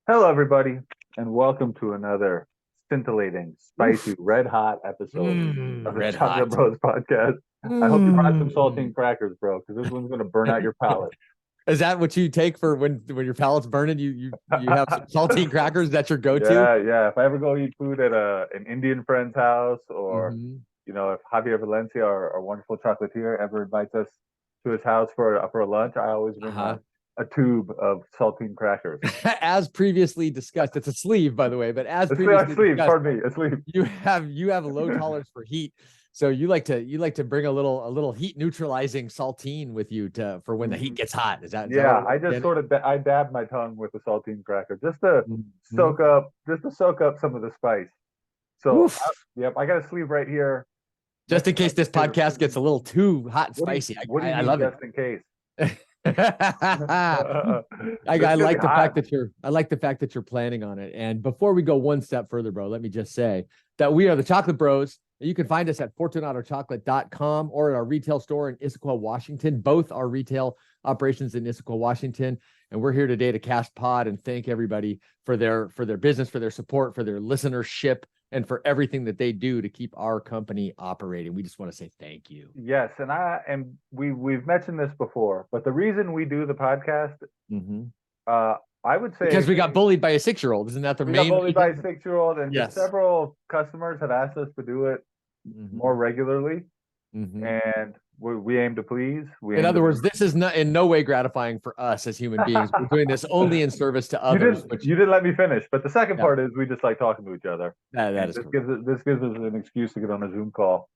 Hello, everybody, and welcome to another scintillating, spicy, red-hot episode of the Red Chocolate hot. Bros podcast. I hope you brought some Mm. saltine crackers, bro, because this one's gonna burn out your palate. Is that what you take for when your palate's burning? You have some saltine crackers. That's your go-to. Yeah, yeah. If I ever go eat food at an Indian friend's house, or Hmm. if Javier Valencia, our wonderful chocolatier, ever invites us to his house for a lunch, I always bring Uh-huh. a tube of saltine crackers. As previously discussed, it's a sleeve, by the way. But as A previously sleeve, discussed, pardon me, a sleeve. you have a low tolerance for heat, so you like to bring a little heat neutralizing saltine with you to for when the heat gets hot. Is that what Yeah, I'm I just understanding? sort of I dabbed my tongue with the saltine cracker just to Mhm. soak up some of the spice. So, Oof. yep, I got a sleeve right here. Just Next in thing I case can this say is, podcast gets a little too hot and what do you spicy, what do you I mean love it. just in case? I, It's I gonna be like the hot. fact that you're planning on it. And before we go one step further, bro, let me just say that we are the Chocolate Bros. You can find us at fortunatochocolate.com or at our retail store in Issaquah, Washington. Both are retail operations in Issaquah, Washington. And we're here today to cast pod and thank everybody for their business, for their support, for their listenership, and for everything that they do to keep our company operating. We just want to say thank you. Yes, and we've mentioned this before, but the reason we do the podcast, Mm-hmm. uh, I would Because say we got bullied by a 6-year-old. Isn't that the we got main bullied by reason? a 6-year-old, and just Yes. several customers have asked us to do it Mm-hmm. more regularly. Mm-hmm. And we aim to please. We In aim to other bring. words, this is not in no way gratifying for us as human beings. We're doing this only in service to you others, didn't which, you didn't let me finish. But the second yeah, part is we just like talking to each other, that and is correct. this gives us an excuse to get on a Zoom call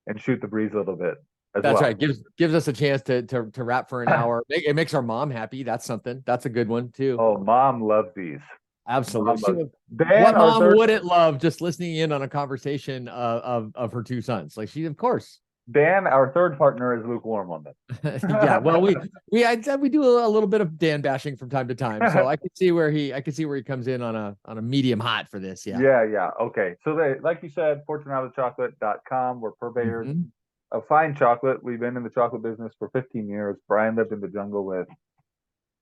and shoot the breeze a little bit as That's well. right. Gives us a chance to rap for an hour. It makes our mom happy. That's something. That's a good one too. Oh, mom loves these. Mom Absolutely. loves Dan, What our mom third wouldn't love just listening in on a conversation of her two sons? Like of course. Dan, our third partner is lukewarm on this. Yeah, well, we do a little bit of Dan bashing from time to time, so I could see where he comes in on a medium hot for this. Yeah. Yeah, yeah. Okay. So like you said, fortunatochocolate.com. We're purveyors Mm-hmm. of fine chocolate. We've been in the chocolate business for 15 years. Brian lived in the jungle with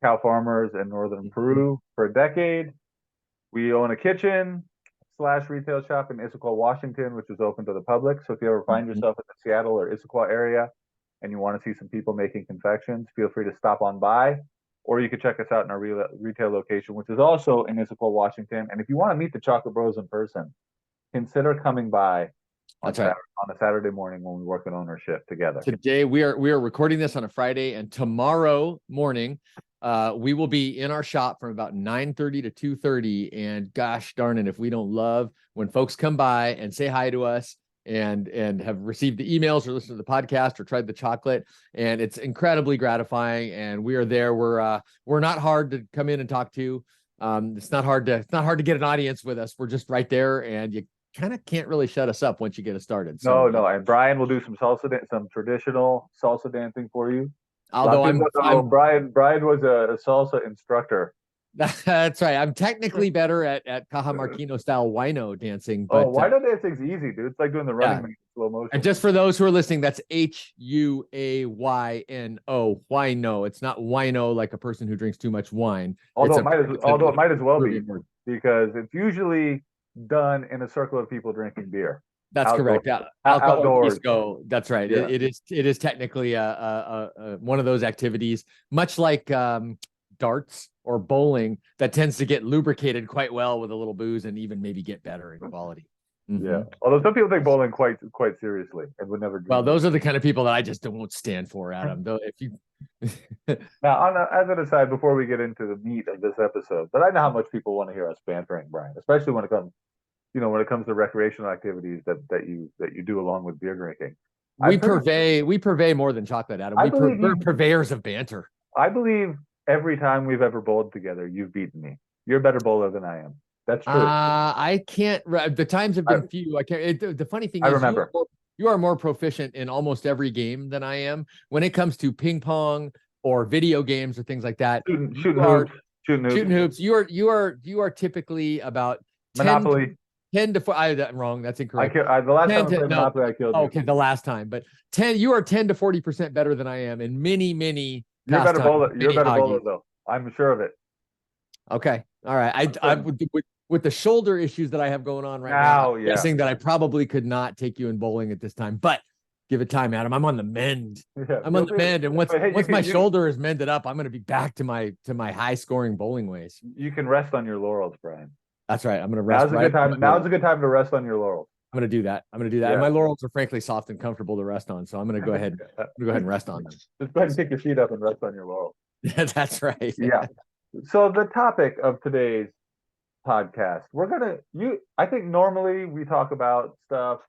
cow farmers in northern Mm-hmm. Peru for a decade. We own a kitchen slash retail shop in Issaquah, Washington, which is open to the public. So if you ever find Mm-hmm. yourself in the Seattle or Issaquah area and you want to see some people making confections, feel free to stop on by. Or you can check us out in our retail location, which is also in Issaquah, Washington. And if you want to meet the Chocolate Bros in person, consider coming by on That's right. On a Saturday morning when we work an ownership together. Today we are recording this on a Friday, and tomorrow morning, we will be in our shop from about 9:30 to 2:30. And gosh darn it, if we don't love when folks come by and say hi to us and have received the emails or listened to the podcast or tried the chocolate, and it's incredibly gratifying. And we are there. We're not hard to come in and talk to. It's not hard to get an audience with us. We're just right there, and you kind of can't really shut us up once you get us started. No, So, no, and Brian will do some some traditional salsa dancing for you. A lot of although people don't know I'm Brian was a salsa instructor. that's right. I'm technically better at Cajamarquino style wino dancing, Oh, but why don't dancing's easy, dude? It's like doing the running yeah. man in slow And motion. just for those who are listening, that's Huyano. Wino. It's not wino like a person who drinks too much wine. Although it might as It's although it might as well be Peruvian word. because it's usually done in a circle of people drinking beer That's outdoors. correct. Alcohol Outdoors. disco. That's right. Yeah. It is technically one of those activities, much like darts or bowling, that tends to get lubricated quite well with a little booze and even maybe get better in quality. Mm-hmm. Yeah. Although some people take bowling quite seriously and would never Well, drink. those are the kind of people that I just won't stand for, Adam. Though, if you Now, as an aside, before we get into the meat of this episode, but I know how much people want to hear us bantering, Brian, especially when it comes to recreational activities that you do along with beer drinking. we purvey more than chocolate, Adam. I believe We're purveyors of banter. I believe every time we've ever bowled together, you've beaten me. You're a better bowler than I am. That's true. I can't. The times have been few. I can't. The funny thing I is, remember. you are more proficient in almost every game than I am when it comes to ping pong or video games or things like that. Shooting hoops. Shooting hoops. You are typically about 10 Monopoly. 10 to 4. I'm wrong. That's incorrect. The last time I 10 to played no. Monopoly, I killed you. Okay, the last time, but 10. You are 10 to 40% better than I am in many You're a better pastimes, bowler. You're a many better bowler, hobbies. though. I'm sure of it. Okay. All right. I with the shoulder issues that I have going on right now, Now, I'm yeah. guessing that I probably could not take you in bowling at this time, but give it time, Adam. I'm on the mend. Yeah, I'm feel on the free mend. And once but hey, once my shoulder is mended up, I'm gonna be back to my high scoring bowling ways. you can rest on your laurels, Brian. That's right. I'm gonna rest Now's a right. good time. Now's a good time to rest on your laurels. I'm gonna do that. I'm gonna do that. And Yeah. my laurels are frankly soft and comfortable to rest on. So I'm gonna go ahead. I'm gonna go ahead and rest on them. Just go ahead and pick your feet up and rest on your laurels. That's right. Yeah. So the topic of today's podcast, I think normally we talk about stuff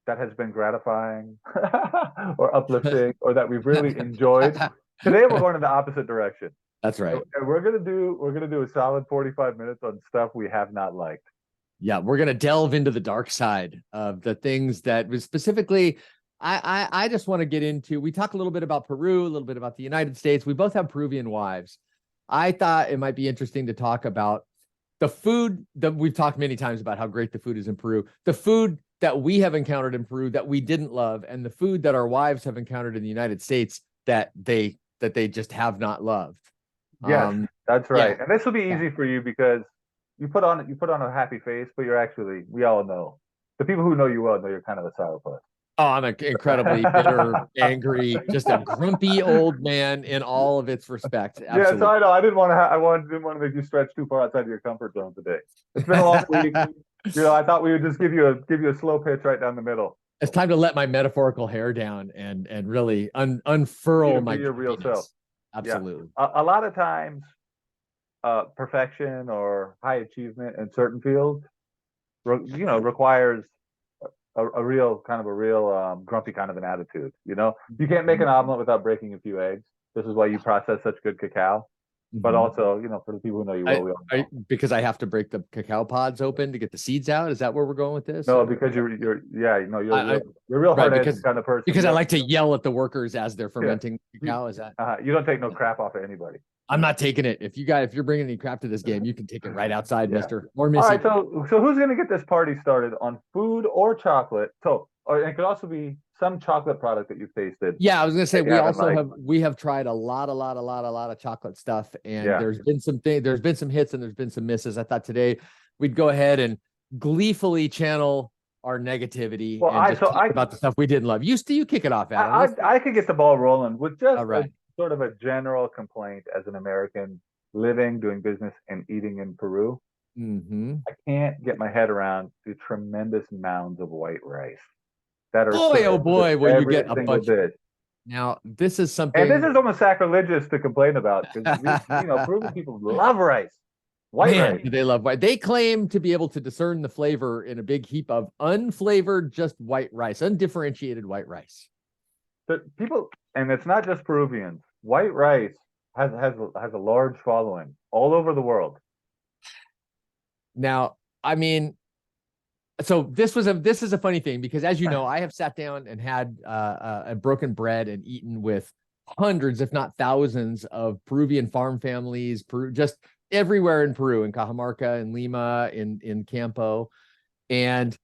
that has been gratifying or uplifting or that we've really enjoyed. Today we're going in the opposite direction. That's right. And we're gonna do a solid 45 minutes on stuff we have not liked. Yeah, we're gonna delve into the dark side of the things that was specifically. I just want to get into. We talk a little bit about Peru, a little bit about the United States. We both have Peruvian wives. I thought it might be interesting to talk about the food that we've talked many times about how great the food is in Peru, the food that we have encountered in Peru that we didn't love, and the food that our wives have encountered in the United States that they just have not loved. Yes, that's right. Yeah. And this will be easy for you because you put on a happy face, but you're actually, we all know, the people who know you well know you're kind of a sourpuss. Oh, I'm an incredibly bitter, angry, just a grumpy old man in all of its respect. Absolutely. Yeah, so I know I didn't want to make you stretch too far outside of your comfort zone today. It's been a long week. I thought we would just give you a slow pitch right down the middle. It's time to let my metaphorical hair down and really unfurl my your real self. Absolutely. Yeah. A lot of times, perfection or high achievement in certain fields, requires a real grumpy kind of an attitude. You can't make an omelet without breaking a few eggs. This is why you process such good cacao. But also, for the people who know you well, we all know. Because I have to break the cacao pods open to get the seeds out. Is that where we're going with this? No, because you're a real hard-edged kind of person. Because I like to yell at the workers as they're fermenting cacao. Is that? You don't take no crap off of anybody. I'm not taking it. If you're bringing any crap to this game, you can take it right outside, Mister or Missy. All right, so who's going to get this party started on food or chocolate? It could also be some chocolate product that you've tasted. Yeah, I was going to say we have tried a lot of chocolate stuff, and there's been some hits and there's been some misses. I thought today we'd go ahead and gleefully channel our negativity and talk about the stuff we didn't love. You kick it off, Adam. I could get the ball rolling with just sort of a general complaint as an American living, doing business, and eating in Peru. Mm-hmm. I can't get my head around the tremendous mounds of white rice that are. Oh boy, will you get a bunch. Bit. Now, this is something. And this is almost sacrilegious to complain about because Peruvian people love rice. White rice. They love white. They claim to be able to discern the flavor in a big heap of unflavored, just white rice, undifferentiated white rice. But people, and it's not just Peruvians. White rice has a large following all over the world. Now, I mean, so this is a funny thing because, as you know, I have sat down and had a broken bread and eaten with hundreds, if not thousands, of Peruvian farm families, just everywhere in Peru, in Cajamarca, in Lima, in Campo, and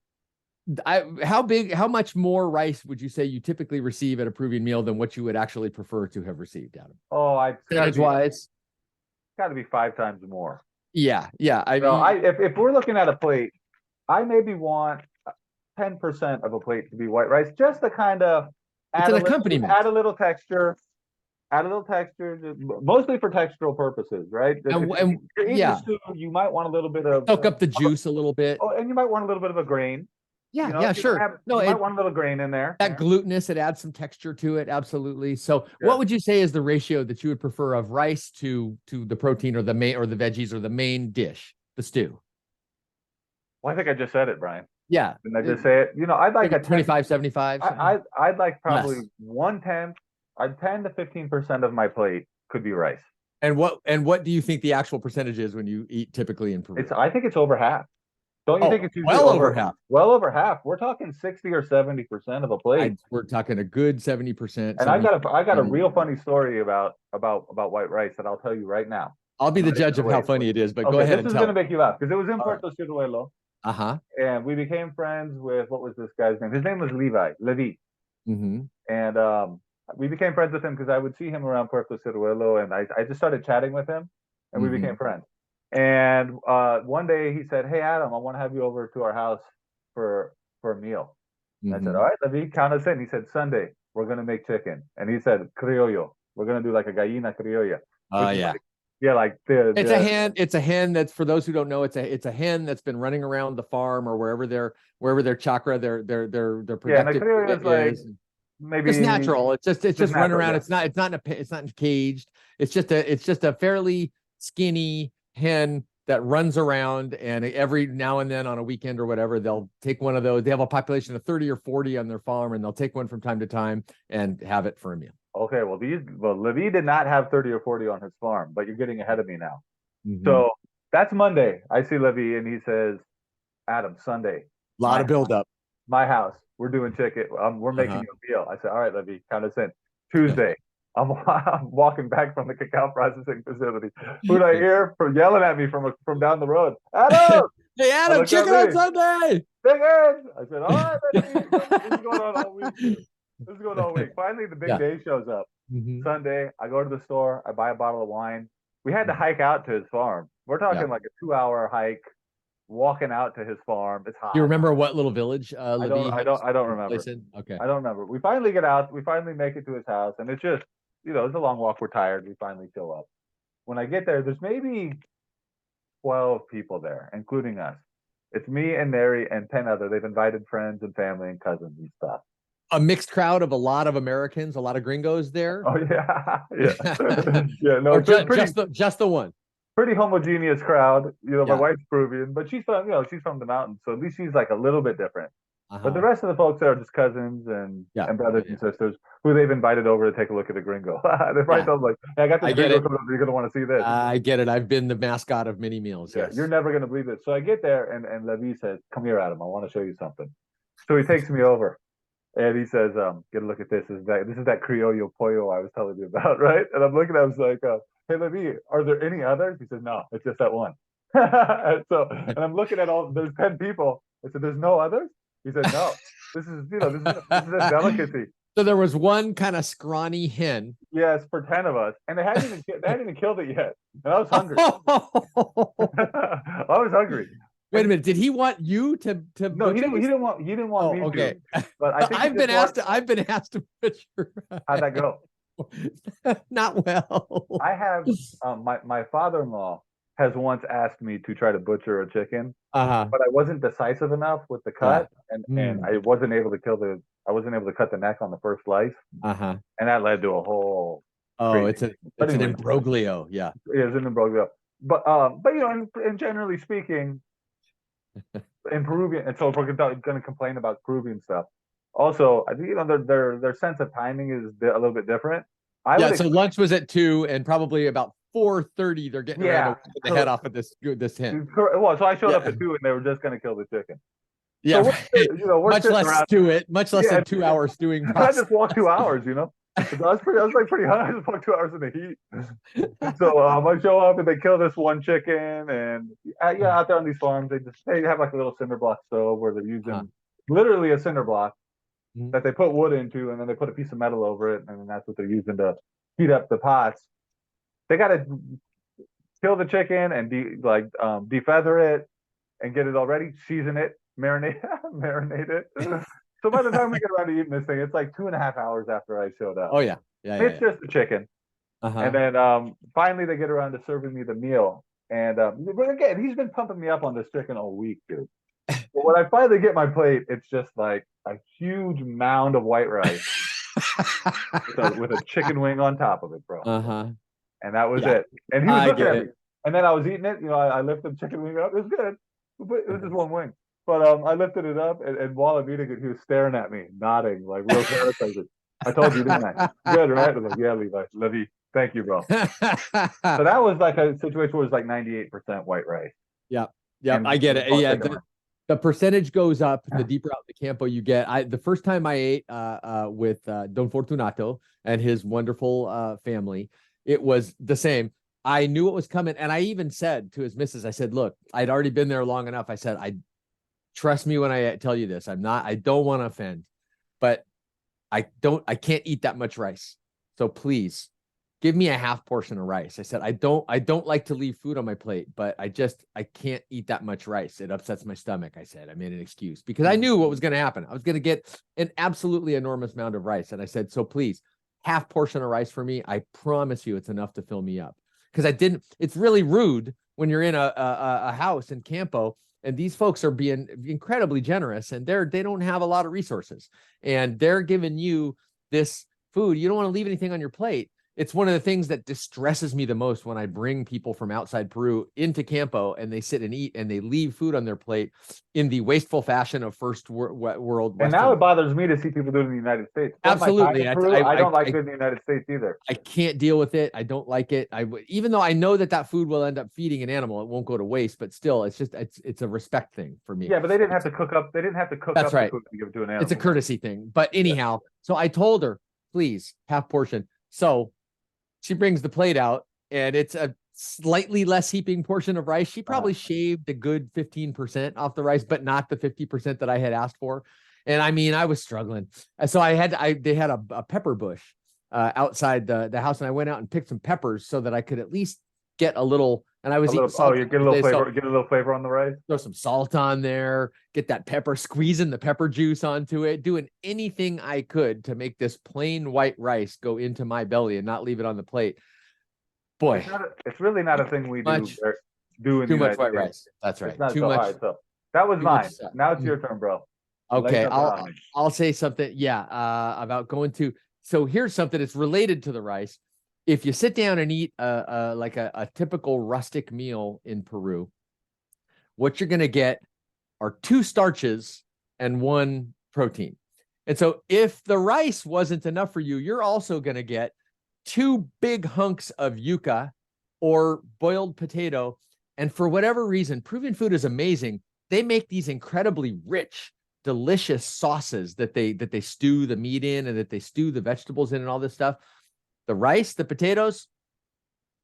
how much more rice would you say you typically receive at a Peruvian meal than what you would actually prefer to have received, Adam? Oh, wise, got to be 5 times more. Yeah. If we're looking at a plate, I maybe want 10% of a plate to be white rice, just to kind of add a little texture, mostly for textural purposes, right? If you're eating stew, you might want a little bit of soak up the juice a little bit. Oh, and you might want a little bit of a grain. Yeah, sure. You might want a little grain in there. That glutinous, it adds some texture to it. Absolutely. So what would you say is the ratio that you would prefer of rice to the protein or the veggies or the main dish, the stew? Well, I think I just said it, Brian. Yeah. Didn't I just say it? I'd like a 25-75. I'd like probably 1/10. 10 to 15% of my plate could be rice. And what do you think the actual percentage is when you eat typically in Peru? I think it's over half. Don't you think it's usually over half? Well over half. We're talking 60 or 70% of a plate. We're talking a good 70%. And I got a real funny story about white rice that I'll tell you right now. I'll be the judge of how funny it is, but go ahead and tell. This is going to make you laugh because it was in Puerto Ciruelo. And we became friends with, what was this guy's name? His name was Levi. Mm-hmm. And we became friends with him because I would see him around Puerto Ciruelo, and I just started chatting with him, and we became friends. And one day he said, "Hey Adam, I want to have you over to our house for a meal." And I said, "All Mhm. right, let me count us in." He said, "Sunday, we're gonna make chicken." And he said, "Criollo. We're gonna do like a gallina criolla," Oh which is yeah. like, yeah, like the It's a hen. It's a hen that's, for those who don't know, it's a hen that's been running around the farm or wherever their chakra, their yeah, and a productive criolla area is like is. Just maybe natural. It's just just running natural, around. yeah. It's not caged. It's just a fairly skinny hen that runs around, and every now and then on a weekend or whatever, they'll take one of those. They have a population of 30 or 40 on their farm, and they'll take one from time to time and have it for a meal. Okay, well, Levi did not have 30 or 40 on his farm, but you're getting ahead of me now. Mhm. So that's Monday. I see Levi and he says, "Adam, Sunday, Lot my of buildup. my house. We're doing chicken. We're making Uh-huh. you a meal." I said, "All right, Levy, count us in." Tuesday, I'm walking back from the cacao processing facility. Who do I hear from yelling at me from down the road? "Adam!" Hey I Adam, look at chicken on me. Sunday. "Chicken!" I said, "All right, Levy." This is going on all week, dude. This is going all week. Finally, the big Yeah. day shows up. Mhm. Sunday, I go to the store. I buy a bottle of wine. We had to Mhm. hike out to his farm. We're Yeah. talking like a 2 hour hike, walking out to his farm. It's Do you hot. remember what little village I don't, Levi I don't, has I don't his remember. place in? Okay. I don't remember. We finally get out. We finally make it to his house, and it's just, it's a long walk. We're tired. We finally show up. When I get there, there's maybe 12 people there, including us. It's me and Mary and 10 other. They've invited friends and family and cousins and stuff. A mixed crowd of a lot of Americans, a lot of gringos there. Oh yeah, yeah, yeah. No, Or it's just pretty, just the one. pretty homogeneous crowd. My Yeah. wife's Peruvian, but she's from the mountains, so at least she's like a little bit different. But the Uh-huh. rest of the folks there are just cousins and Yeah. and Yeah. brothers Yeah. and sisters who they've invited over to take a look at the gringo. They probably Yeah. told them like, "Hey, I got this I get gringo it. coming over. You're gonna want to see this." I get it. I've been the mascot of many meals. Yeah, you're Yes. never gonna believe this. So I get there and Levi says, "Come here, Adam. I want to show you something." So he takes me over and he says, "Get a look at this. This is that criollo pollo I was telling you about, right?" And I'm looking at him, I was like, "Hey, Levi, are there any others?" He says, "No, it's just that one." And I'm looking at all. There's 10 people. I said, "There's no others." He said, "No. This is a delicacy." So there was one kind of scrawny hen. Yes, for 10 of us, and they hadn't even killed it yet, and I was hungry. I was hungry, Wait a and minute. Did he want you to no, he butcher didn't. He this? didn't want. He didn't want Oh, me to, okay. but I think he I've just been asked want. to, I've been asked to butcher. How'd that go? Not well. I have my father-in-law has once asked me to try to butcher a chicken, Uh-huh. but I wasn't decisive enough with the Yeah. cut, and Mm. I wasn't able to cut the neck on the first slice, Uh-huh. and that led to a whole Oh, crazy it's a thing. But it's an anyway, imbroglio. Yeah. it was an imbroglio. But and generally speaking, in Peruvian, and so if we're going to complain about Peruvian stuff, also I think their sense of timing is a little bit different. I Yeah. would So expect, lunch was at 2, and probably about 4:30, they're getting ready to yeah. whip the head So off of this hen. well, so I showed up Yeah. at 2, and they were just going to kill the chicken. So Yeah. Right. we're Much sitting less around. stew it, much less Yeah, than 2 hour stewing I process. just walked 2 hours. So I was like pretty hungry. I just walked 2 hours in the heat. So I show up and they kill this one chicken, and out there on these farms, they have like a little cinder block stove where they're Uh-huh. using literally a cinder block Mhm. that they put wood into, and then they put a piece of metal over it, and then that's what they're using to heat up the pots. They got to kill the chicken and defeather it and get it all ready, season it, marinate, marinate it. So by the time we get around to eating this thing, it's like 2.5 hours after I showed up. Oh yeah. Yeah. Yeah. It's Yeah. just the chicken, and Uh-huh. then finally they get around to serving me the meal. And but again, he's been pumping me up on this chicken all week, dude. But when I finally get my plate, it's just like a huge mound of white rice with a chicken wing on top of it, bro. Uh-huh. And that was Yeah. it. And he was I looking get at me. it. And then I was eating it. I lifted the chicken wing up. It was good. But it was just one wing. But I lifted it up, and while I'm eating it, he was staring at me, nodding like real satisfied. "I told you, didn't I? Good, right?" I was like, "Yeah, Levi, thank you, bro." So that was like a situation where it was like 98% white rice Yeah. Yep. and I get it. all Yeah. chicken. The percentage goes up the deeper out the campo you get. The first time I ate with Don Fortunato and his wonderful family, it was the same. I knew it was coming, and I even said to his missus, I said, "Look, I'd already been there long enough." I said, "I trust me when I tell you this. I don't want to offend, but I can't eat that much rice. So please give me a half portion of rice. I said, I don't like to leave food on my plate, but I can't eat that much rice. It upsets my stomach. I said, I made an excuse because I knew what was going to happen. I was going to get an absolutely enormous amount of rice. And I said, so please, half portion of rice for me. I promise you it's enough to fill me up. Because it's really rude when you're in a house in Campo and these folks are being incredibly generous and they don't have a lot of resources and they're giving you this food. You don't want to leave anything on your plate. It's one of the things that distresses me the most when I bring people from outside Peru into Campo and they sit and eat and they leave food on their plate in the wasteful fashion of first world. And now it bothers me to see people do it in the United States. Absolutely. I don't like it in the United States either. I can't deal with it. I don't like it. Even though I know that food will end up feeding an animal, it won't go to waste, but still it's a respect thing for me. Yeah, but they didn't have to cook up. They didn't have to cook That's up right. the food to give it to an animal. It's a courtesy thing. But anyhow, so I told her, please, half portion. So she brings the plate out and it's a slightly less heaping portion of rice. She probably shaved a good 15% off the rice, but not the 50% that I had asked for. And I mean, I was struggling. So they had a pepper bush outside the house. And I went out and picked some peppers so that I could at least get a little, and I was eating salt. Oh, you get a little flavor, get a little flavor on the rice. Throw some salt on there, get that pepper, squeezing the pepper juice onto it, doing anything I could to make this plain white rice go into my belly and not leave it on the plate. Boy, it's really not a thing we do in too much white rice. That's right. Too much. Right, so that was mine. Now it's your turn, bro. Okay, I'll say something. Yeah, about going to. So here's something that's related to the rice. If you sit down and eat like a typical rustic meal in Peru, what you're going to get are 2 starches and 1 protein. And so if the rice wasn't enough for you, you're also going to get 2 big hunks of yuca or boiled potato. And for whatever reason, Peruvian food is amazing. They make these incredibly rich, delicious sauces that they stew the meat in and that they stew the vegetables in and all this stuff. The rice, the potatoes.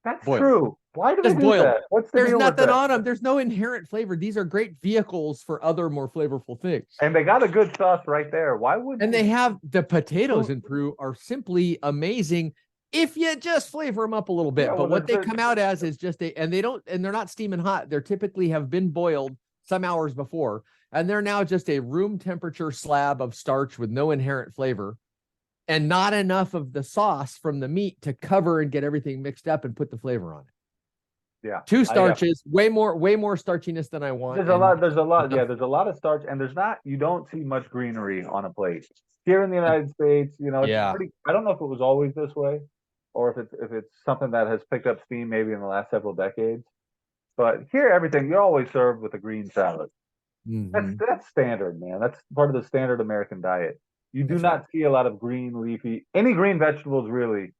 That's true. Why do they do that? What's the There's deal nothing with that? on them. There's no inherent flavor. These are great vehicles for other more flavorful things. And they got a good sauce right there. Why would? And they have the potatoes in Peru are simply amazing if you just flavor them up a little bit. But what they come out as is just and they're not steaming hot. They're typically have been boiled some hours before, and they're now just a room temperature slab of starch with no inherent flavor. And not enough of the sauce from the meat to cover and get everything mixed up and put the flavor on it. Yeah. 2 starches, way more starchiness than I want. There's a lot of starch, and you don't see much greenery on a plate. Here in the United States, it's pretty, I don't know if it was always this way or if it's something that has picked up steam maybe in the last several decades. But here you're always served with a green salad. Mm-hmm. That's standard, man. That's part of the standard American diet. You do not see a lot of green leafy, any green vegetables really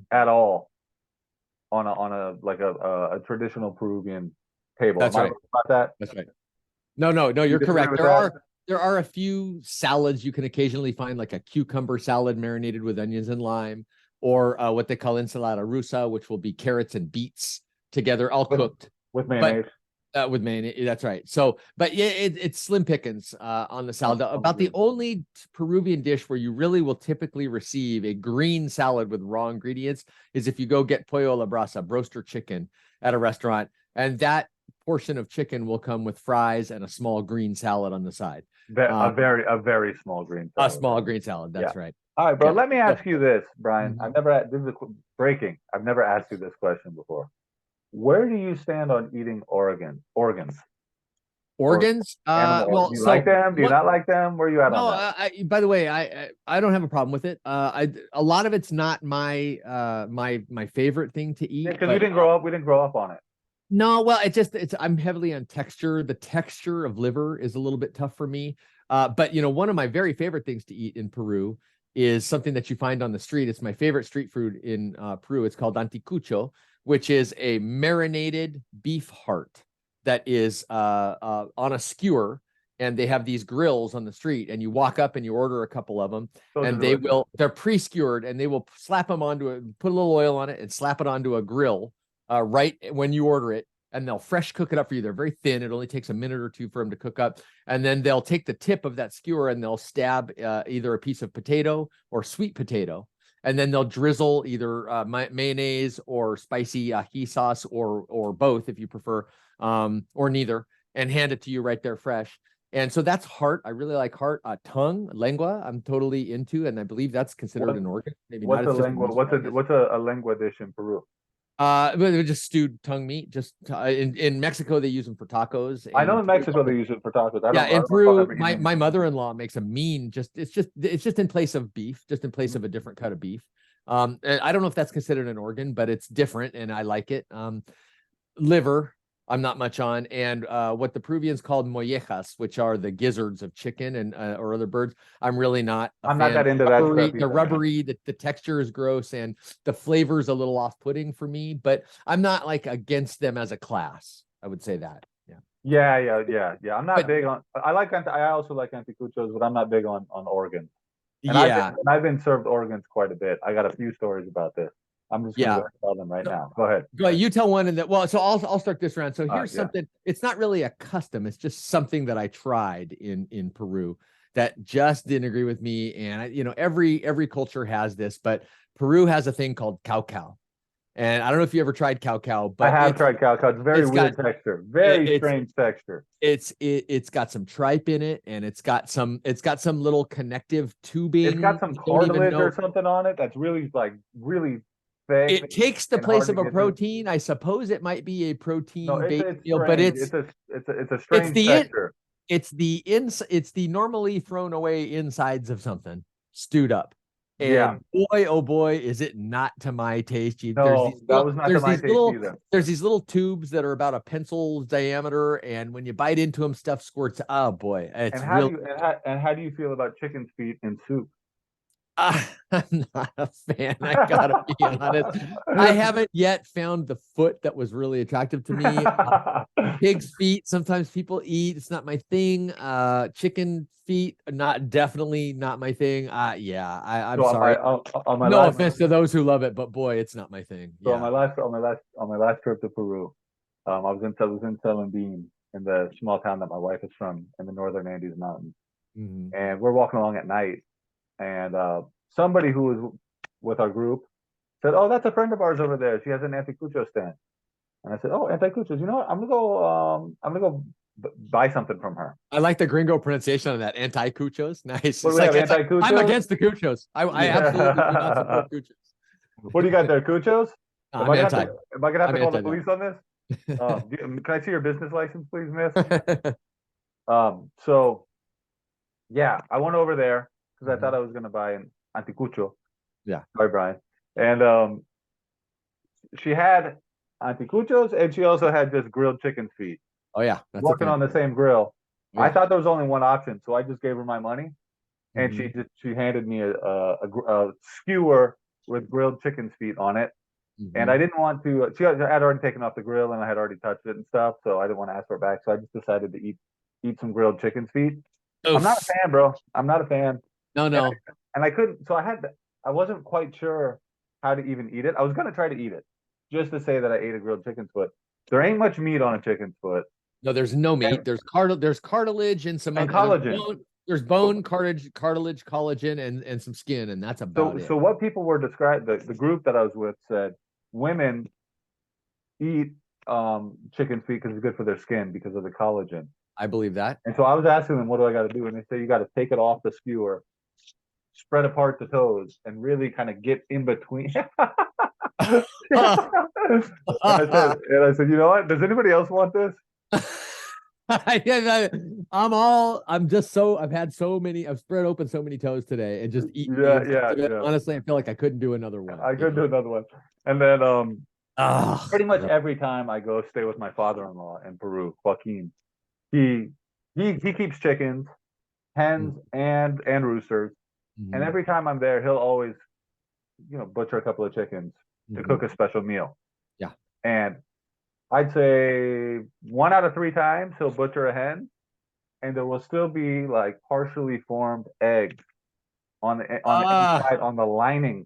at all on a traditional Peruvian table. That's right. About that? That's right. No, you're correct. There are a few salads you can occasionally find, like a cucumber salad marinated with onions and lime, or what they call ensalada rusa, which will be carrots and beets together, all cooked with mayonnaise. With mayonnaise, that's right. So, but yeah, it's slim pickings on the salad. About the only Peruvian dish where you really will typically receive a green salad with raw ingredients is if you go get pollo a la brasa, roaster chicken at a restaurant, and that portion of chicken will come with fries and a small green salad on the side. A very small green salad. A small green salad. That's right. All right, bro. Let me ask you this, Brian. This is breaking. I've never asked you this question before. Where do you stand on eating organs? Organs? Well, do you like them? Do you not like them? Where are you at on that? By the way, I don't have a problem with it. A lot of it's not my favorite thing to eat. Because we didn't grow up on it. No, well, I'm heavily on texture. The texture of liver is a little bit tough for me. But one of my very favorite things to eat in Peru is something that you find on the street. It's my favorite street food in Peru. It's called anticucho, which is a marinated beef heart that is on a skewer, and they have these grills on the street, and you walk up and you order a couple of them, and they're pre-skewered, and they will slap them put a little oil on it and slap it onto a grill right when you order it, and they'll fresh cook it up for you. They're very thin. It only takes a minute or two for them to cook up, and then they'll take the tip of that skewer and they'll stab either a piece of potato or sweet potato. and then they'll drizzle either mayonnaise or spicy ají sauce or both if you prefer, or neither, and hand it to you right there fresh. And so that's heart. I really like heart. Tongue, lengua, I'm totally into, and I believe that's considered an organ. Maybe not. What's a It's just lengua? What's a lengua dish in Peru? but just stewed tongue meat. Just in Mexico, they use them for tacos. I know And in Mexico they use it for tacos. yeah, I in don't know if Peru, I'm my mother-in-law makes a mean. It's just in place of beef, just in place of a different cut of beef. And I don't know if that's considered an organ, but it's different, and I like it. Liver, I'm not much on, and what the Peruvians called mollejas, which are the gizzards of chicken and or other birds. I'm really not a I'm fan. not that into that stuff The either. rubbery, the texture is gross, and the flavor's a little off-putting for me. But I'm not like against them as a class. I would say that. Yeah. I'm not But big on. I also like anticuchos, but I'm not big on organs. And yeah, I've been served organs quite a bit. I got a few stories about this. I'm just gonna yeah. go ahead and tell them right now. Go ahead. Go ahead, you tell one, and that. Well, so I'll start this round. So here's Yeah. something. It's not really a custom. It's just something that I tried in Peru that just didn't agree with me. And every culture has this, but Peru has a thing called cow. And I don't know if you ever tried cow, but I have tried cow. It's very weird texture, very strange texture. It's got some tripe in it, and it's got some little connective tubing. It's got some cartilage or something on it that's really thick. It takes the place of a protein. I suppose it might be a protein-based meal, but it's a strange texture. It's the normally thrown away insides of something stewed up. And boy, oh boy, is it not to my taste. That was not to my taste either. There's these little tubes that are about a pencil's diameter, and when you bite into them, stuff squirts. Oh boy, it's how do you feel about chicken's feet in soup? I'm not a fan. I gotta be honest. I haven't yet found the foot that was really attractive to me. Pig's feet, sometimes people eat. It's not my thing. Chicken feet, definitely not my thing. I'm sorry. No offense to those who love it, but boy, it's not my thing. So on my last trip to Peru, I was in Salandin, in the small town that my wife is from, in the northern Andes Mountains, and we're walking along at night. And somebody who was with our group said, "Oh, that's a friend of ours over there. She has an anticucho stand." And I said, "Oh, anticuchos. You know what? I'm gonna go buy something from her." I like the gringo pronunciation on that. Anticuchos. Nice. What, anti-cuchos? I'm against the cuchos. I absolutely do not support cuchos. What do you got there, cuchos? Am I gonna have to call the police on this? Can I see your business license, please, miss? So yeah, I went over there because I thought I was going to buy an anticucho. Yeah. Sorry, Brian. And she had anticuchos, and she also had just grilled chicken feet. Oh, yeah. That's working on the same grill. Yeah. I thought there was only one option, so I just gave her my money, and she handed me a skewer with grilled chicken feet on it. And I didn't want to. She had already taken off the grill, and I had already touched it and stuff, so I didn't want to ask for it back. So I just decided to eat some grilled chicken feet. Oof. I'm not a fan, bro. I'm not a fan. No. And I couldn't. So I wasn't quite sure how to even eat it. I was gonna try to eat it, just to say that I ate a grilled chicken's foot. There ain't much meat on a chicken's foot. No, there's no meat. There's cartilage and some collagen. There's bone, cartilage, collagen, and some skin, and that's about it. So what people were described, the group that I was with said women eat chicken feet because it's good for their skin because of the collagen. I believe that. And so I was asking them, what do I got to do? And they say you got to take it off the skewer, spread apart the toes, and really kind of get in between. And I said, you know what? Does anybody else want this? I've had so many, I've spread open so many toes today and just eaten. Yeah. Honestly, I feel like I couldn't do another one. I couldn't do another one. And then pretty much every time I go stay with my father-in-law in Peru, Joaquin, he keeps chickens, hens, and roosters. And every time I'm there, he'll always, butcher a couple of chickens to cook a special meal. Yeah. And I'd say 1 out of 3 times he'll butcher a hen, and there will still be like partially formed eggs on the inside, on the lining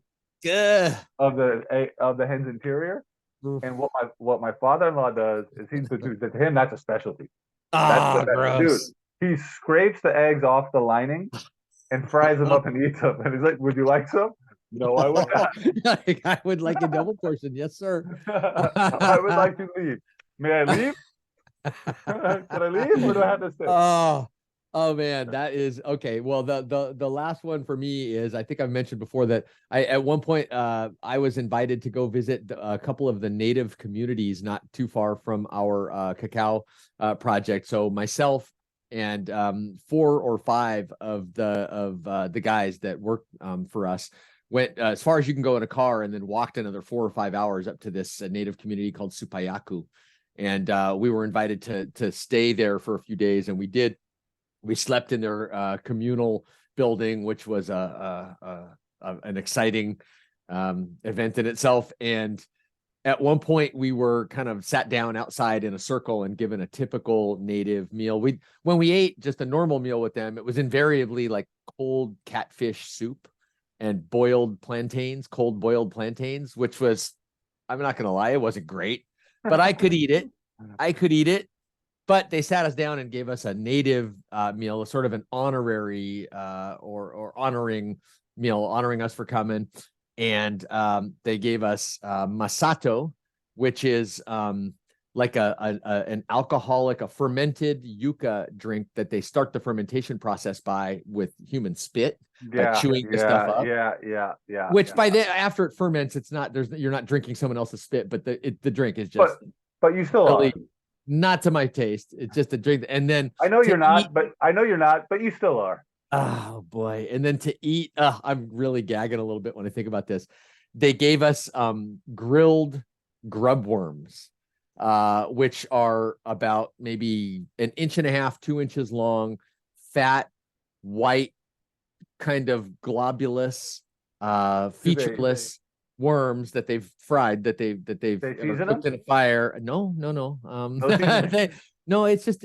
of the hen's interior. Oof. And what my father-in-law does is to him that's a specialty. Gross. Dude, he scrapes the eggs off the lining and fries them up and eats them. And he's like, "Would you like some?" You know, I would I would like a double portion. Yes, sir. I would like to leave. May I leave? Can I leave or do I have to stay? Oh, oh man, that is okay. Well, the last one for me is, I think I've mentioned before that I at one point I was invited to go visit a couple of the native communities not too far from our cacao project. So myself and 4 or 5 of the guys that work for us went as far as you can go in a car, and then walked another 4 or 5 hours up to this native community called Supayaku. And we were invited to stay there for a few days, and we did. We slept in their communal building, which was an exciting event in itself. And at one point, we were kind of sat down outside in a circle and given a typical native meal. When we ate just a normal meal with them, it was invariably like cold catfish soup and boiled plantains, cold boiled plantains, which was, I'm not going to lie, it wasn't great, but I could eat it. I could eat it. But they sat us down and gave us a native meal, a sort of an honorary or honoring meal, honoring us for coming. And they gave us masato, which is like an alcoholic, a fermented yucca drink that they start the fermentation process by with human spit, chewing the stuff up. Yeah. Which by then, after it ferments, it's not, you're not drinking someone else's spit, but the drink is just. But you still really, are. Not to my taste. It's just a drink. And then I know you're not, but you still are. Oh boy. And then to eat, I'm really gagging a little bit when I think about this. They gave us grilled grub worms, which are about maybe 1.5 to 2 inches long, fat, white, kind of globulous, featureless worms that they've fried, that they've cooked in a fire. No. No, it's just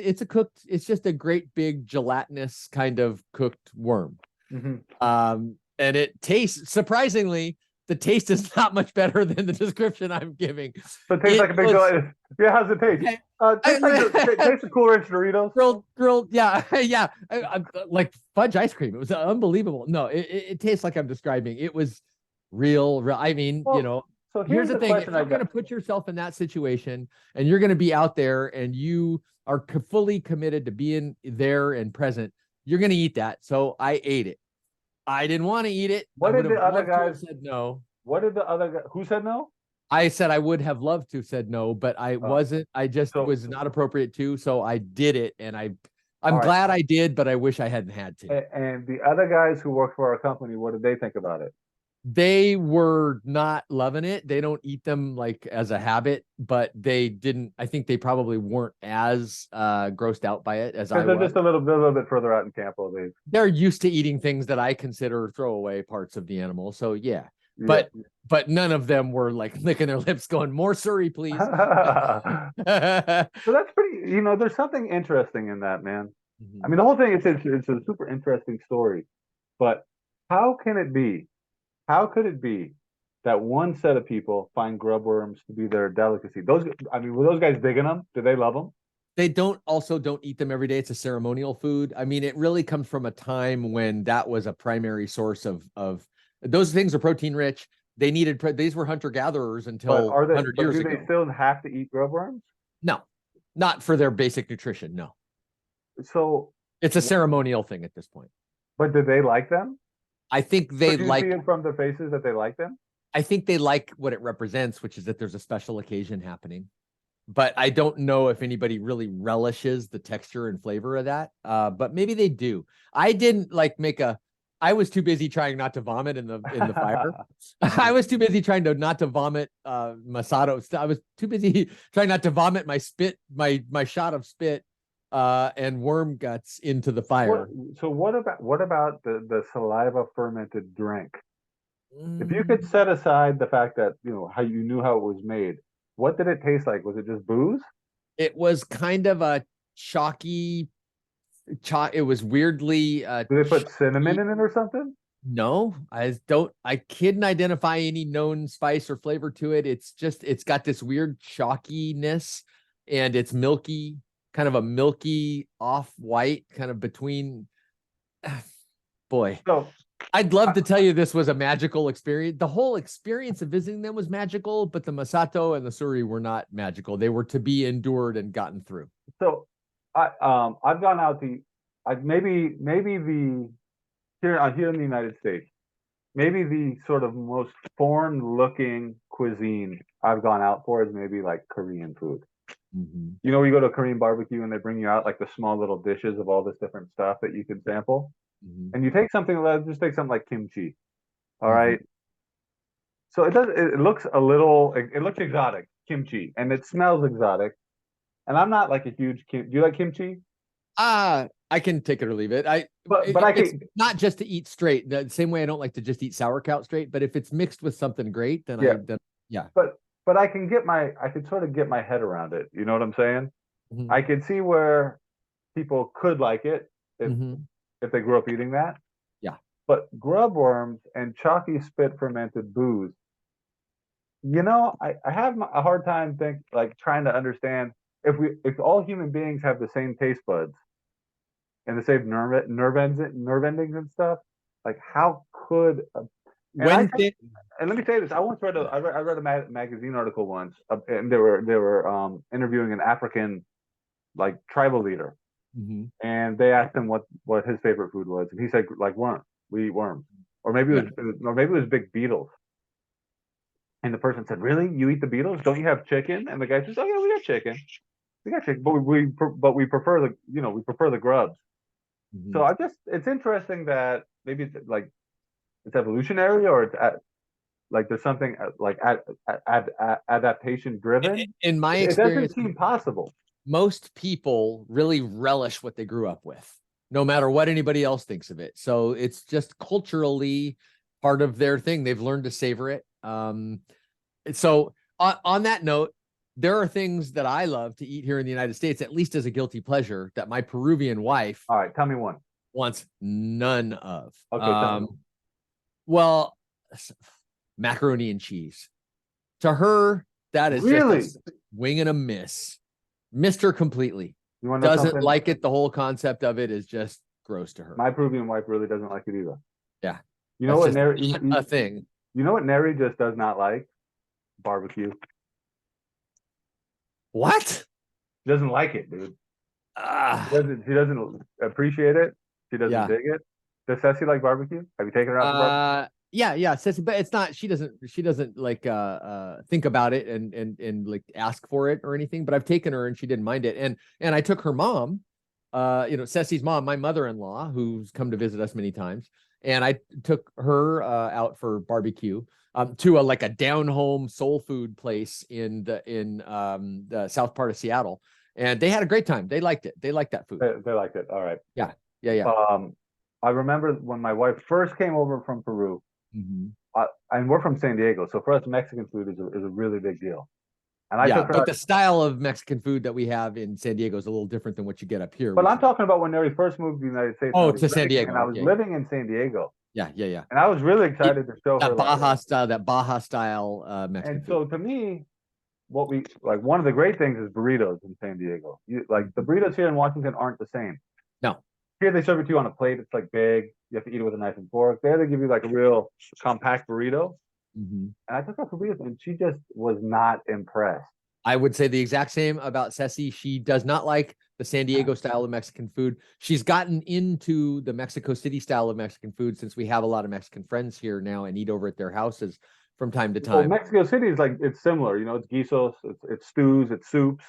a great big gelatinous kind of cooked worm. And it tastes, surprisingly, the taste is not much better than the description I'm giving. So it tastes like a big gelatinous. Yeah, how's it taste? Tastes like Cool Ranch Doritos. Grilled, yeah. Like fudge ice cream. It was unbelievable. No, it tastes like I'm describing. It was real. I mean, so here's the thing. If you're going to put yourself in that situation and you're going to be out there and you are fully committed to being there and present, you're going to eat that. So I ate it. I didn't want to eat it. What did the other guys said no? What did the other guy, who said no? I said I would have loved to have said no, but I wasn't. I just was not appropriate to. So I did it, and I'm glad I did, but I wish I hadn't had to. And the other guys who work for our company, what did they think about it? They were not loving it. They don't eat them like as a habit, but they didn't. I think they probably weren't as grossed out by it as I was. They're just a little bit further out in Campo. They're used to eating things that I consider throwaway parts of the animal. So yeah. But none of them were like licking their lips going, more Surrey, please. So that's pretty, there's something interesting in that, man. I mean, the whole thing, it's a super interesting story, but how could it be that one set of people find grub worms to be their delicacy? Were those guys digging them? Do they love them? They don't eat them every day. It's a ceremonial food. I mean, it really comes from a time when that was a primary source of those things are protein rich. They needed, these were hunter gatherers until 100 years ago. Do they still have to eat grub worms? No, not for their basic nutrition. No. So it's a ceremonial thing at this point. But do they like them? I think they like. See it from their faces that they like them? I think they like what it represents, which is that there's a special occasion happening. But I don't know if anybody really relishes the texture and flavor of that. But maybe they do. I didn't I was too busy trying not to vomit in the fire. I was too busy trying not to vomit masato. I was too busy trying not to vomit my spit, my shot of spit and worm guts into the fire. So what about the saliva fermented drink? If you could set aside the fact that how you knew how it was made, what did it taste like? Was it just booze? It was kind of a chalky. It was weirdly. Did they put cinnamon in it or something? No, I couldn't identify any known spice or flavor to it. It's got this weird chalkiness, and it's milky, kind of a milky off-white, kind of between. Boy. I'd love to tell you this was a magical experience. The whole experience of visiting them was magical, but the Masato and the Suri were not magical. They were to be endured and gotten through. So I've gone out to I maybe the here in the United States, maybe the sort of most foreign looking cuisine I've gone out for is maybe like Korean food. Mm-hmm. You know, you go to a Korean barbecue and they bring you out like the small little dishes of all this different stuff that you can sample. Mm-hmm. And you take something, just take something like kimchi. All Mm-hmm. right. So it looks a little, it looks exotic, kimchi, and it smells exotic. And I'm not like a huge do you like kimchi? I can take it or leave it. But I It's can, not just to eat straight. The same way I don't like to just eat sauerkraut straight, but if it's mixed with something great, then yeah. Yeah. But I could sort of get my head around it. You know what I'm saying? Mm-hmm. I could see where people could like it Mm-hmm. if they grew up eating that. Yeah. But grub worms and chalky spit fermented booze, you know, I have a hard time trying to understand if all human beings have the same taste buds and the same nerve endings and stuff, like how could and I When think th- and let me say this, I read a magazine article once, and they were interviewing an African like tribal leader, Mhm. and they asked him what his favorite food was, and he said like worms. We eat worms, or maybe Yeah. or maybe it was big beetles. And the person said, "Really? You eat the beetles? Don't you have chicken?" And the guy says, "Oh yeah, we got chicken. We got chicken, but we prefer we prefer the grubs." So Mhm. it's interesting that maybe it's evolutionary or like there's something adaptation driven. In my It doesn't experience, seem possible. most people really relish what they grew up with, no matter what anybody else thinks of it. So it's just culturally part of their thing. They've learned to savor it. So on that note, there are things that I love to eat here in the United States, at least as a guilty pleasure, that my Peruvian wife All right, tell me one. wants none of. Okay, tell me. Well, macaroni and cheese. To her, that is just Really? a wing and a miss. Missed her completely. You want to know Doesn't something? like it. The whole concept of it is just gross to her. My Peruvian wife really doesn't like it either. Yeah. You know what, Neri? A thing. You know what Neri just does not like? Barbecue. What? She doesn't like it, dude. She doesn't appreciate it. She doesn't Yeah. dig it. Does Ceci like barbecue? Have you taken her out for barbecue? Yeah, but it's not, she doesn't like think about it and like ask for it or anything, but I've taken her and she didn't mind it. And I took her mom, Ceci's mom, my mother-in-law, who's come to visit us many times, and I took her out for barbecue to a down home soul food place in the south part of Seattle, and they had a great time. They liked it. They liked that food. They liked it. All right. Yeah. I remember when my wife first came over from Peru, Mm-hmm. and we're from San Diego, so for us, Mexican food is a really big deal. And I took her but out, the style of Mexican food that we have in San Diego is a little different than what you get up here. but I'm talking about when Neri first moved to the United States. Oh, to San Diego. And I was living in San Diego. Yeah. And I was really excited to show her that Baja style Mexican and food. so to me, what we like one of the great things is burritos in San Diego. Like the burritos here in Washington aren't the same. No. Here they serve it to you on a plate. It's like big. You have to eat it with a knife and fork. There they give you like a real compact burrito. Mm-hmm. And I took her for burritos, and she just was not impressed. I would say the exact same about Ceci. She does not like the San Diego style of Mexican food. She's gotten into the Mexico City style of Mexican food since we have a lot of Mexican friends here now and eat over at their houses from time to time. Well, Mexico City is it's similar. You know, it's guisos, it's stews, it's soups.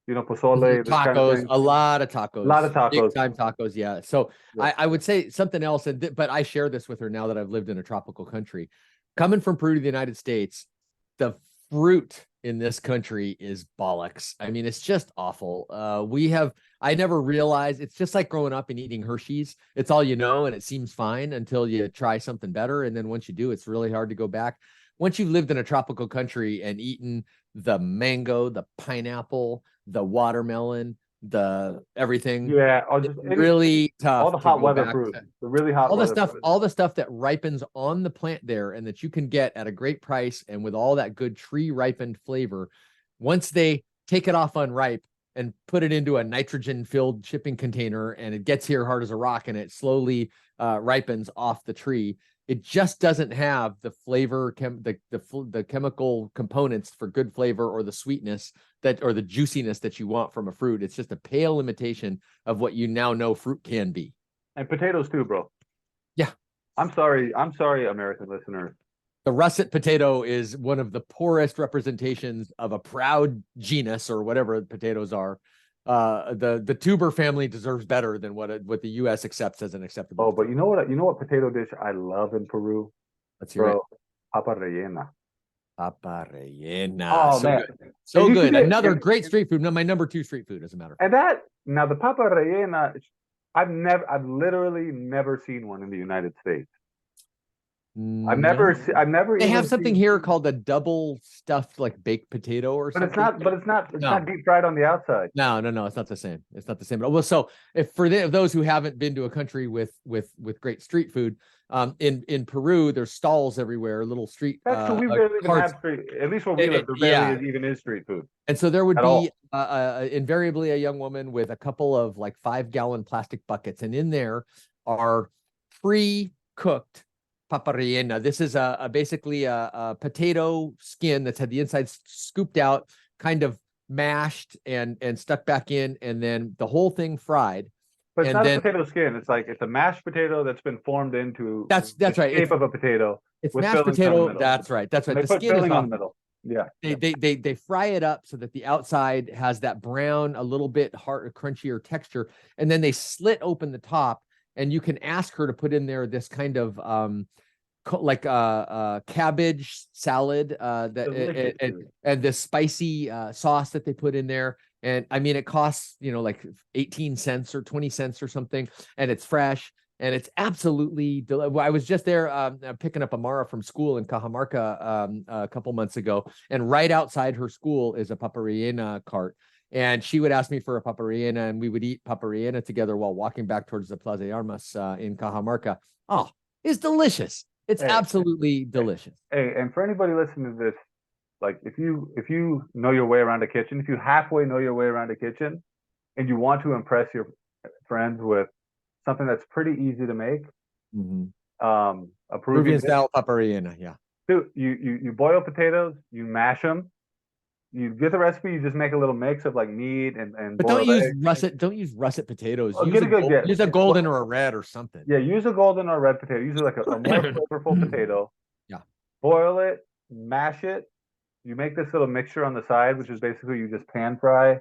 You know, pozole, tacos, kind of a lot of tacos, big time tacos. Yeah. So yeah. I would say something else, but I share this with her now that I've lived in a tropical country. Coming from Peru to the United States, the fruit in this country is bollocks. I mean, it's just awful. I never realized, it's just like growing up and eating Hershey's. It's all you know, and it seems fine until you try something better. And then once you do, it's really hard to go back. Once you've lived in a tropical country and eaten the mango, the pineapple, the watermelon, the everything. Yeah, really tough. All the hot weather fruit, the really hot all the stuff that ripens on the plant there and that you can get at a great price and with all that good tree ripened flavor. Once they take it off unripe, and put it into a nitrogen-filled shipping container, and it gets here hard as a rock, and it slowly ripens off the tree. It just doesn't have the flavor, the chemical components for good flavor, or the sweetness or the juiciness that you want from a fruit. It's just a pale imitation of what you now know fruit can be. And potatoes too, bro. Yeah. I'm sorry, American listeners. The russet potato is one of the poorest representations of a proud genus, or whatever potatoes are. The tuber family deserves better than what the U.S. accepts as an acceptable. Oh, but you know what potato dish I love in Peru? Let's hear it. Papa rellena. Papa rellena. Oh, so man. good. So good. Another great and, street food. No, my number 2 street food, as a matter of fact. And that, now the papa rellena, I've literally never seen one in the United States. I've never. They have something here called a double stuffed like baked potato or something. But it's not deep fried on the outside. No, it's not the same. It's not the same. Well, so if for those who haven't been to a country with great street food, in Peru, there's stalls everywhere, little street. That's true. We barely even have street. At least where we live, there barely even is street food. And so there would be invariably a young woman with a couple of like 5-gallon plastic buckets, and in there are pre-cooked papa rellena. This is basically a potato skin that's had the inside scooped out, kind of mashed and stuck back in, and then the whole thing fried. But it's not a potato skin. It's a mashed potato that's been formed into that's right. Shape of a potato. It's mashed potato. That's right. That's right. They put filling on the middle. Yeah. They fry it up so that the outside has that brown, a little bit hard, crunchier texture, and then they slit open the top, and you can ask her to put in there this kind of like cabbage salad and this spicy sauce that they put in there. And I mean, it costs, like 18 cents or 20 cents or something, and it's fresh, and it's absolutely I was just there picking up Amara from school in Cajamarca a couple months ago, and right outside her school is a papa rellena cart. And she would ask me for a papa rellena, and we would eat papa rellena together while walking back towards the Plaza de Armas in Cajamarca. Oh, it's delicious. It's absolutely delicious. Hey, and for anybody listening to this, like if you know your way around a kitchen, if you halfway know your way around a kitchen, and you want to impress your friends with something that's pretty easy to make, a Peruvian style papa rellena, yeah. Dude, you boil potatoes, you mash them. You get the recipe. You just make a little mix of like meat and. But don't use russet potatoes. Use a golden or a red or something. Yeah, use a golden or a red potato. Use like a more flavorful potato. Yeah. Boil it, mash it. You make this little mixture on the side, which is basically you just pan fry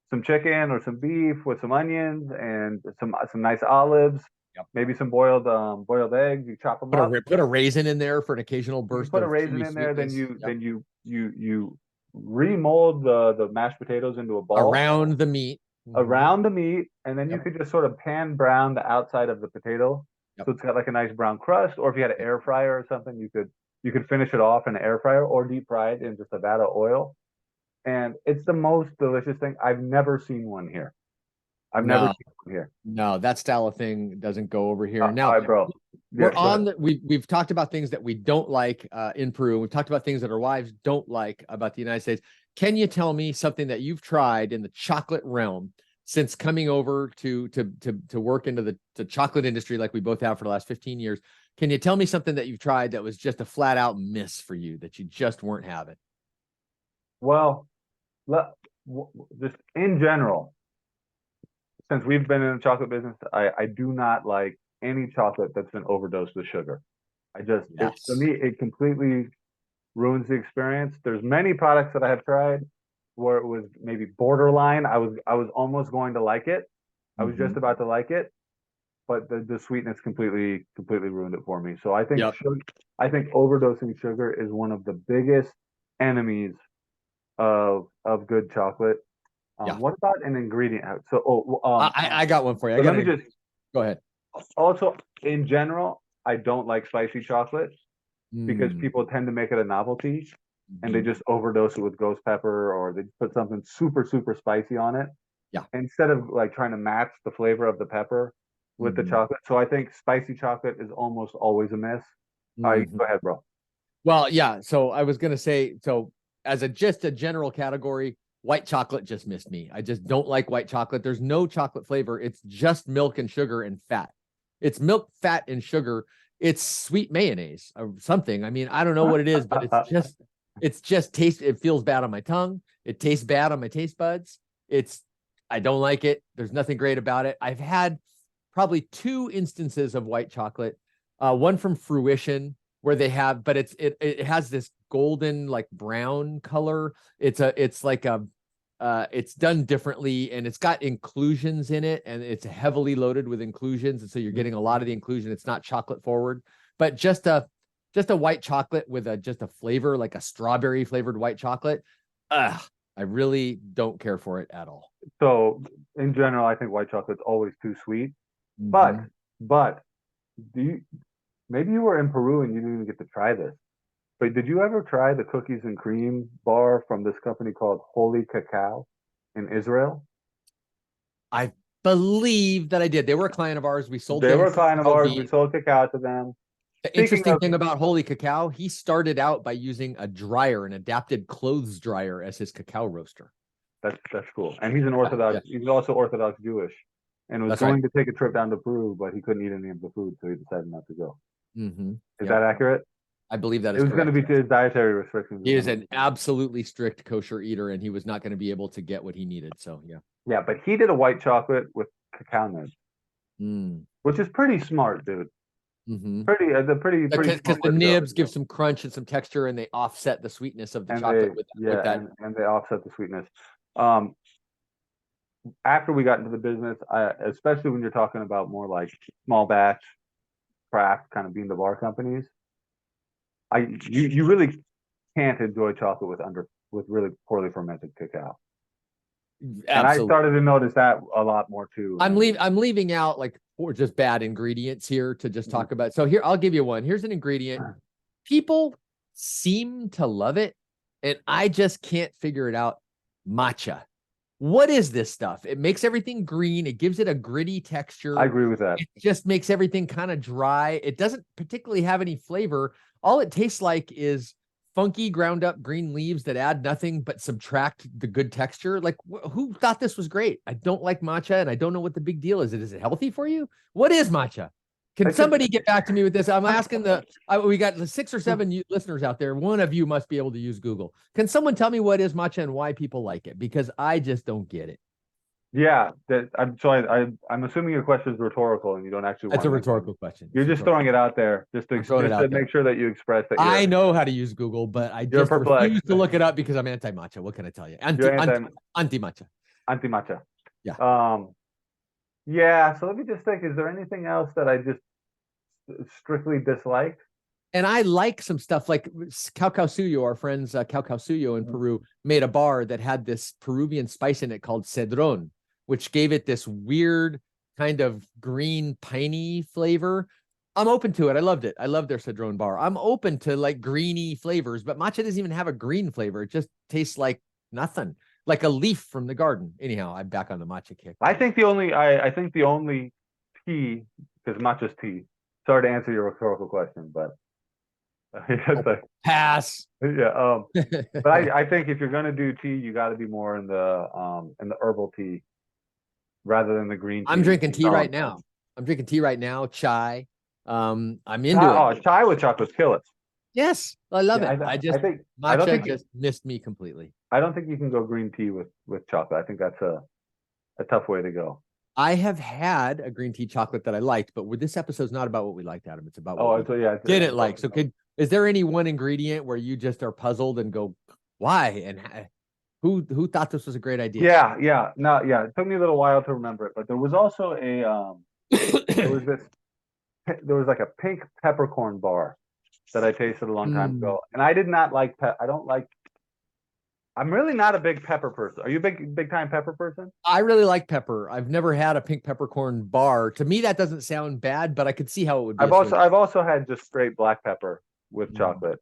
some chicken or some beef with some onions and some nice olives. Yep. Maybe some boiled eggs. You chop them up. Put a raisin in there for an occasional burst. Put a raisin in there, then you remold the mashed potatoes into a ball around the meat, and then you could just sort of pan brown the outside of the potato, so it's got like a nice brown crust. Or if you had an air fryer or something, you could finish it off in an air fryer or deep fry it in just a vat of oil, and it's the most delicious thing. I've never seen one here. Never seen one here. No, that style of thing doesn't go over here. Now, right, bro. We've talked about things that we don't like in Peru. We've talked about things that our wives don't like about the United States. Can you tell me something that you've tried in the chocolate realm since coming over to work into the chocolate industry like we both have for the last 15 years? Can you tell me something that you've tried that was just a flat out miss for you, that you just weren't having? Well, just in general, since we've been in the chocolate business, I do not like any chocolate that's been overdosed with sugar. To me, it completely ruins the experience. There's many products that I have tried where it was maybe borderline. I was almost going to like it. I was just about to like it, but the sweetness completely ruined it for me. So I think I think overdosing sugar is one of the biggest enemies of good chocolate. What about an ingredient? So, I got one for you. Let me just go ahead. Also, in general, I don't like spicy chocolate because people tend to make it a novelty, and they just overdose it with ghost pepper, or they put something super super spicy on it. Yeah. Instead of like trying to match the flavor of the pepper with the chocolate. So I think spicy chocolate is almost always a miss. Go ahead, bro. Well, yeah. So I was gonna say, so as just a general category, White chocolate just missed me. I just don't like white chocolate. There's no chocolate flavor. It's just milk and sugar and fat. It's milk, fat, and sugar. It's sweet mayonnaise or something. I mean, I don't know what it is, but it's just taste. It feels bad on my tongue. It tastes bad on my taste buds. I don't like it. There's nothing great about it. I've had probably 2 instances of white chocolate. One from Fruition where they have, but it has this golden like brown color. It's done differently, and it's got inclusions in it, and it's heavily loaded with inclusions, and so you're getting a lot of the inclusion. It's not chocolate forward, but just a white chocolate with just a flavor like a strawberry flavored white chocolate. I really don't care for it at all. So in general, I think white chocolate's always too sweet. Mhm. But maybe you were in Peru and you didn't even get to try this. But did you ever try the cookies and cream bar from this company called Holy Cacao in Israel? I believe that I did. They were a client of ours. We sold They them were a client of cacao ours. We beans. sold cacao to them. The Speaking interesting of, thing about Holy Cacao, he started out by using a dryer, an adapted clothes dryer, as his cacao roaster. that's cool. And he's an Orthodox. Yeah. He's also Orthodox Jewish, and was That's going right. to take a trip down to Peru, but he couldn't eat any of the food, so he decided not to go. Mm-hmm. Is Yep. that accurate? I believe that It is was going to correct. be his dietary restrictions. He is an absolutely strict kosher eater, and he was not going to be able to get what he needed. So, yeah. Yeah, but he did a white chocolate with cacao nibs, which is pretty smart, dude. Mm-hmm. Pretty Because smart the way to go. nibs give some crunch and some texture, and they offset the sweetness of the And chocolate they with that. and they offset the sweetness. After we got into the business, especially when you're talking about more like small batch craft kind of bean to bar companies, you really can't enjoy chocolate with really poorly fermented cacao. And I Absolutely. started to notice that a lot more too. I'm leaving out like or just bad ingredients here to just talk about. So here, I'll give you one. Here's an ingredient. People seem to love it, and I just can't figure it out. Matcha. What is this stuff? It makes everything green. It gives it a gritty texture. I agree with that. It just makes everything kind of dry. It doesn't particularly have any flavor. All it tastes like is funky ground up green leaves that add nothing but subtract the good texture. Like, who thought this was great? I don't like matcha, and I don't know what the big deal is. Is it healthy for you? What is matcha? Can somebody get back to me with this? I'm asking we got the 6 or 7 listeners out there. One of you must be able to use Google. Can someone tell me what is matcha and why people like it? Because I just don't get it. Yeah, I'm assuming your question is rhetorical and you don't actually. That's a rhetorical question. You're just throwing it out there just to make sure that you express that. I know how to use Google, but I just refuse to look it up because I'm anti-matcha. What can I tell you? Anti-matcha. Anti-matcha. Yeah. Yeah. So let me just think. Is there anything else that I just strictly dislike? And I like some stuff like Cacao Suyo. Our friends Cacao Suyo in Peru made a bar that had this Peruvian spice in it called cedron, which gave it this weird kind of green piney flavor. I'm open to it. I loved it. I love their cedron bar. I'm open to like greeny flavors, but matcha doesn't even have a green flavor. It just tastes like nothing, like a leaf from the garden. Anyhow, I'm back on the matcha kick. I think the only tea, because matcha's tea. Sorry to answer your rhetorical question, but pass. Yeah. But I think if you're gonna do tea, you got to be more in the herbal tea rather than the green tea. I'm drinking tea right now. Chai. I'm into it. Chai with chocolate's kill it. Yes, I love it. I think matcha just missed me completely. I don't think you can go green tea with chocolate. I think that's a tough way to go. I have had a green tea chocolate that I liked, but this episode's not about what we liked, Adam. It's about what we didn't like. So is there any one ingredient where you just are puzzled and go, why? And who thought this was a great idea? Yeah. No, yeah. It took me a little while to remember it, but there was also there was like a pink peppercorn bar that I tasted a long time ago, and I did not like I'm really not a big pepper person. Are you a big time pepper person? I really like pepper. I've never had a pink peppercorn bar. To me, that doesn't sound bad, but I could see how it would be. I've also had just straight black pepper with chocolate,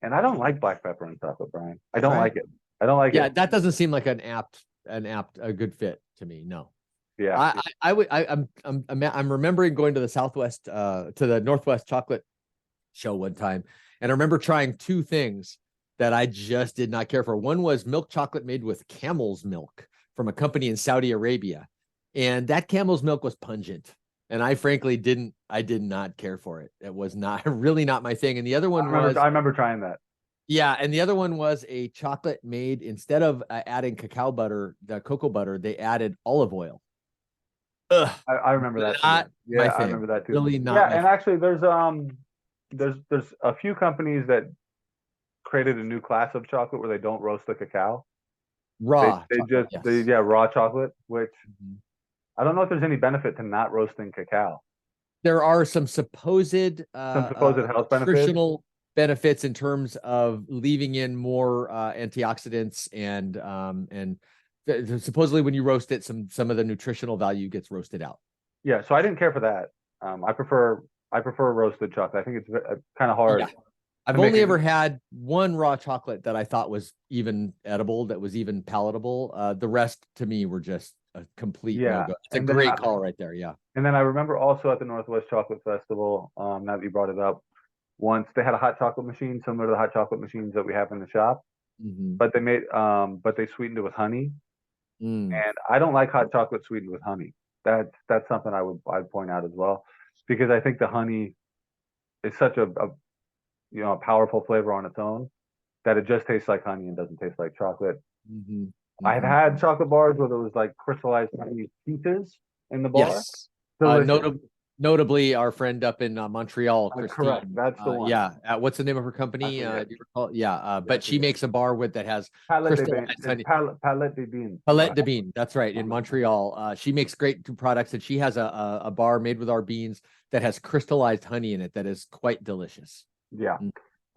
and I don't like black pepper in chocolate, Brian. I don't like it. I don't like it. Yeah, that doesn't seem like a good fit to me. No. Yeah. I'm remembering going to the Northwest Chocolate Show one time, and I remember trying 2 things. that I just did not care for. One was milk chocolate made with camel's milk from a company in Saudi Arabia. And that camel's milk was pungent. And I frankly did not care for it. It was not really not my thing. And the other one was, I remember trying that. yeah. And the other one was a chocolate made, instead of adding cacao butter, the cocoa butter, they added olive oil. Ugh, I remember that not too. my Yeah, I thing. remember that too. Really not. Yeah, my and thing. actually there's a few companies that created a new class of chocolate where they don't roast the cacao. Raw They chocolate, just yes. yeah, raw chocolate, which Mhm. I don't know if there's any benefit to not roasting cacao. There are some supposed Some supposed health benefits. nutritional benefits in terms of leaving in more antioxidants and supposedly when you roast it, some of the nutritional value gets roasted out. Yeah, so I didn't care for that. I prefer roasted chocolate. I think it's kind of hard Yeah. I've to make only it. ever had one raw chocolate that I thought was even edible, that was even palatable. The rest to me were just a complete Yeah, no-go. It's a and then great call right there. Yeah. I remember also at the Northwest Chocolate Festival. Now that you brought it up, once they had a hot chocolate machine similar to the hot chocolate machines that we have in the shop, Mm-hmm. but they sweetened it with honey. Mm. And I don't like hot chocolate sweetened with honey. That's something I'd point out as well, because I think the honey is such a powerful flavor on its own that it just tastes like honey and doesn't taste like chocolate. Mm-hmm. I've Mm-hmm. had chocolate bars where there was like crystallized honey pieces in the bar. Yes. Delicious. Notably, our friend up in Montreal, Correct. Christine. That's the one. Yeah. What's the name of her I company? forget. Do you recall? Yeah. Yeah, I But she forget. makes a bar with that has Palette de Bean. crystallized It's honey. Palette de Bean. Palette de Bean. That's right. In Montreal. She makes great products, and she has a bar made with our beans that has crystallized honey in it that is quite delicious. Yeah.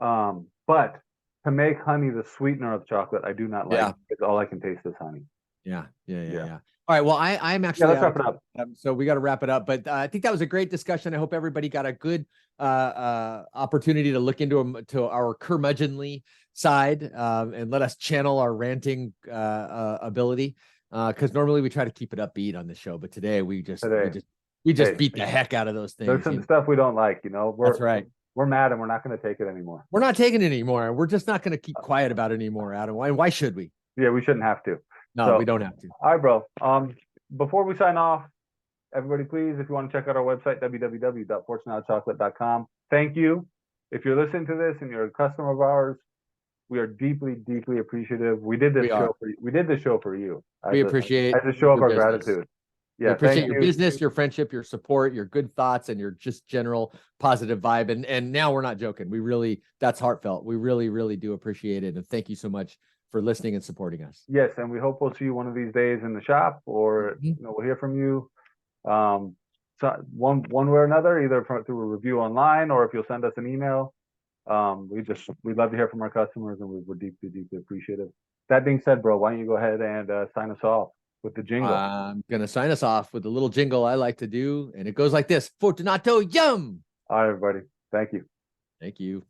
Mm. But to make honey the sweetener of chocolate, I do not like Yeah. because all I can taste is honey. Yeah. Yeah. All right. Well, I'm Yeah, actually let's out of wrap it up. so we got to wrap it up. But I think that was a great discussion. I hope everybody got a good opportunity to look into to our curmudgeonly side and let us channel our ranting ability. Because normally we try to keep it upbeat on the show, but today we just Hey, beat the heck out of those there's things. some stuff we don't like, you know. That's right. We're mad and we're not going to take it anymore. We're not taking it anymore. We're just not going to keep quiet about it anymore, Adam. Why should we? Yeah, we shouldn't have to. No, So, we don't have to. all right, bro. Before we sign off, everybody, please, if you want to check out our website, www.fortunadochocolate.com. Thank you. If you're listening to this and you're a customer of ours, we are deeply, deeply appreciative. We did this show for you. We appreciate as a show of your our business. gratitude. We Yeah, appreciate thank your you. business, your friendship, your support, your good thoughts, and your just general positive vibe. And now we're not joking. We really, that's heartfelt. We really, really do appreciate it. And thank you so much for listening and supporting us. Yes, and we hope we'll see you one of these days in the shop, or we'll hear from you. So one way or another, either through a review online or if you'll send us an email. We'd love to hear from our customers, and we're deeply, deeply appreciative. That being said, bro, why don't you go ahead and sign us off with the jingle? I'm going to sign us off with a little jingle I like to do, and it goes like this: Fortunato Yum! All right, everybody. Thank you. Thank you.